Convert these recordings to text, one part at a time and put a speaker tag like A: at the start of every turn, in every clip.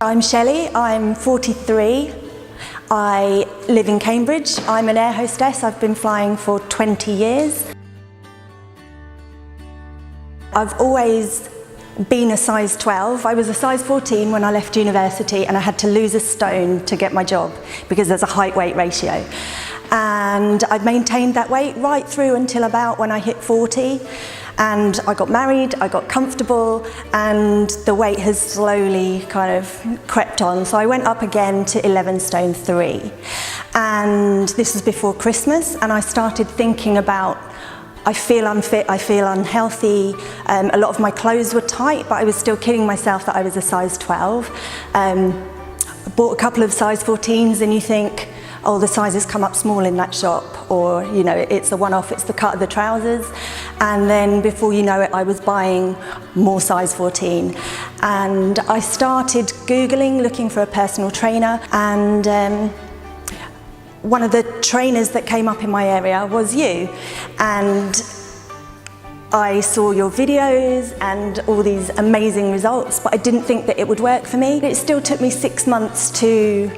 A: I'm Shelly, I'm 43. I live in Cambridge. I'm an air hostess. I've been flying for 20 years. I've always been a size 12. I was a size 14 when I left university, and I had to lose a stone to get my job because there's a height-weight ratio. And I've maintained that weight right through until about when I hit 40. And I got married, I got comfortable, and the weight has slowly kind of crept on. So I went up again to 11 stone 3. And this was before Christmas, and I started thinking about, I feel unfit, I feel unhealthy. A lot of my clothes were tight, but I was still kidding myself that I was a size 12. I bought a couple of size 14s, and you think, oh, the sizes come up small in that shop, or, you know, it's a one-off, it's the cut of the trousers. And then before you know it, I was buying more size 14. And I started Googling, looking for a personal trainer, and one of the trainers that came up in my area was you. And I saw your videos and all these amazing results, but I didn't think that it would work for me. It still took me 6 months to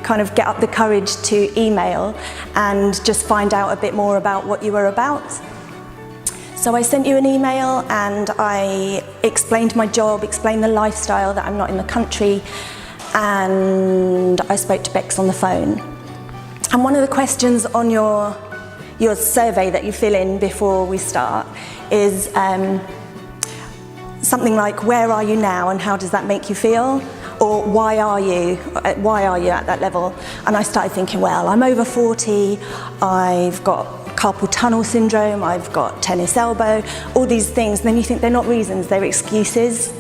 A: kind of get up the courage to email and just find out a bit more about what you were about. So I sent you an email and I explained my job, explained the lifestyle, that I'm not in the country, and I spoke to Bex on the phone. And one of the questions on your survey that you fill in before we start is something like, where are you now and how does that make you feel? Or why are you at that level? And I started thinking, well, I'm over 40, I've got carpal tunnel syndrome, I've got tennis elbow, all these things. And then you think they're not reasons, they're excuses.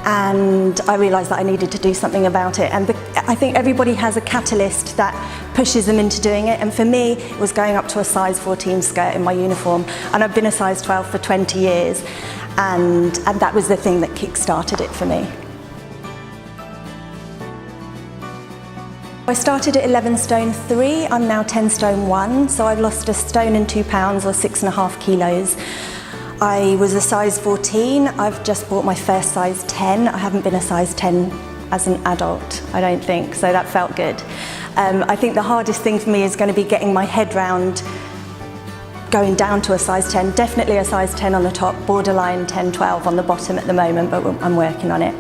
A: And I realised that I needed to do something about it. And I think everybody has a catalyst that pushes them into doing it. And for me, it was going up to a size 14 skirt in my uniform. And I've been a size 12 for 20 years. And that was the thing that kick-started it for me. I started at 11 stone 3, I'm now 10 stone 1, so I've lost a stone and 2 pounds, or 6.5 kilos. I was a size 14, I've just bought my first size 10. I haven't been a size 10 as an adult, I don't think, so that felt good. I think the hardest thing for me is going to be getting my head round going down to a size 10, definitely a size 10 on the top, borderline 10, 12 on the bottom at the moment, but I'm working on it.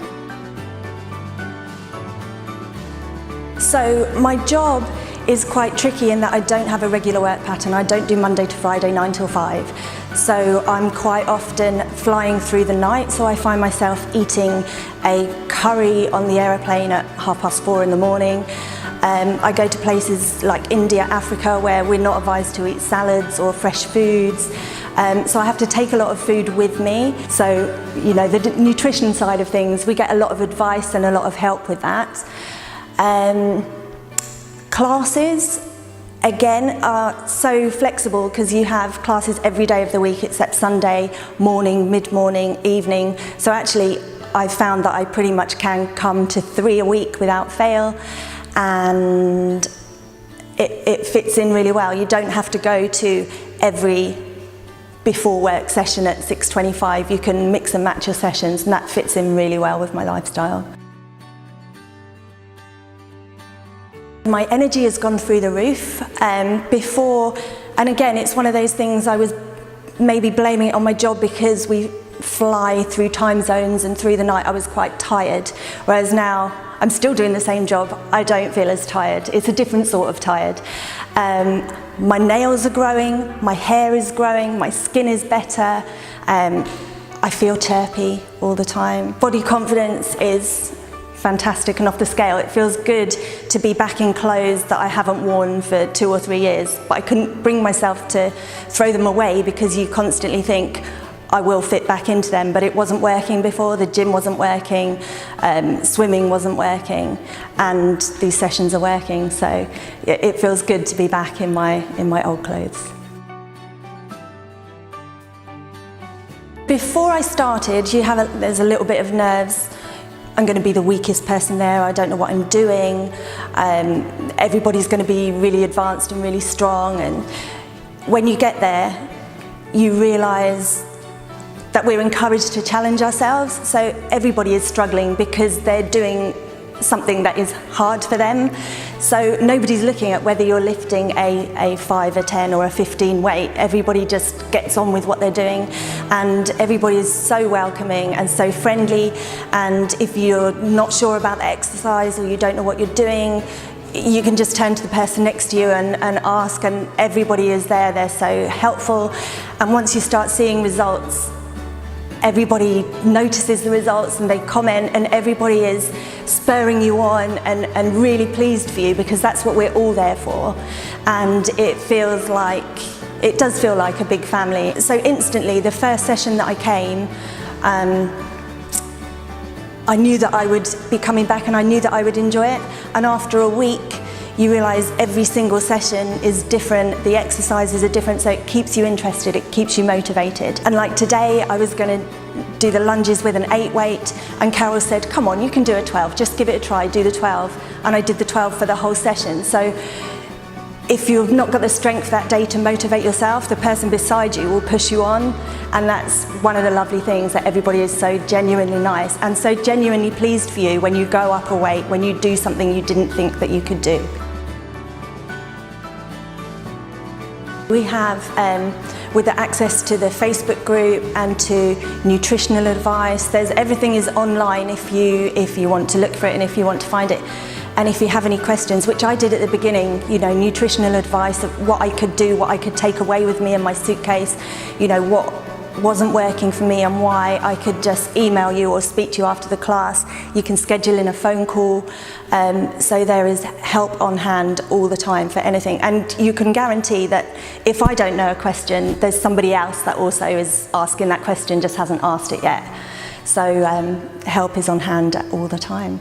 A: So my job is quite tricky in that I don't have a regular work pattern. I don't do Monday to Friday, 9 till 5. So I'm quite often flying through the night, so I find myself eating a curry on the aeroplane at 4:30 in the morning. I go to places like India, Africa, where we're not advised to eat salads or fresh foods. So I have to take a lot of food with me. So, you know, the nutrition side of things, we get a lot of advice and a lot of help with that. Classes, again, are so flexible because you have classes every day of the week except Sunday, morning, mid-morning, evening. So actually, I've found that I pretty much can come to 3 a week without fail, and it fits in really well. You don't have to go to every before work session at 6:25. You can mix and match your sessions, and that fits in really well with my lifestyle. My energy has gone through the roof. Before, and again, it's one of those things, I was maybe blaming it on my job because we fly through time zones, and through the night I was quite tired, whereas now I'm still doing the same job, I don't feel as tired. It's a different sort of tired. My nails are growing, my hair is growing, my skin is better, I feel chirpy all the time. Body confidence is fantastic and off the scale. It feels good to be back in clothes that I haven't worn for 2 or 3 years, but I couldn't bring myself to throw them away because you constantly think, I will fit back into them, but it wasn't working before. The gym wasn't working, swimming wasn't working, and these sessions are working, so it feels good to be back in my old clothes. Before I started, there's a little bit of nerves. I'm going to be the weakest person there, I don't know what I'm doing, everybody's going to be really advanced and really strong, and when you get there, you realise that we're encouraged to challenge ourselves. So everybody is struggling because they're doing something that is hard for them. So nobody's looking at whether you're lifting a 5, a 10 or a 15 weight. Everybody just gets on with what they're doing, and everybody is so welcoming and so friendly. And if you're not sure about the exercise or you don't know what you're doing, you can just turn to the person next to you and ask, and everybody is there. They're so helpful. And once you start seeing results, everybody notices the results and they comment, and everybody is spurring you on and really pleased for you, because that's what we're all there for. And it does feel like a big family. So instantly, the first session that I came, I knew that I would be coming back and I knew that I would enjoy it. And after a week, you realise every single session is different, the exercises are different, so it keeps you interested, it keeps you motivated. And like today, I was going to do the lunges with an 8 weight, and Carol said, come on, you can do a 12, just give it a try, do the 12. And I did the 12 for the whole session. So if you've not got the strength that day to motivate yourself, the person beside you will push you on. And that's one of the lovely things, that everybody is so genuinely nice and so genuinely pleased for you when you go up a weight, when you do something you didn't think that you could do. We have, with the access to the Facebook group and to nutritional advice, everything is online if you want to look for it and if you want to find it. And if you have any questions, which I did at the beginning, nutritional advice of what I could do, what I could take away with me in my suitcase, what wasn't working for me and why, I could just email you or speak to you after the class. You can schedule in a phone call. So there is help on hand all the time for anything. And you can guarantee that if I don't know a question, there's somebody else that also is asking that question, just hasn't asked it yet. So help is on hand all the time.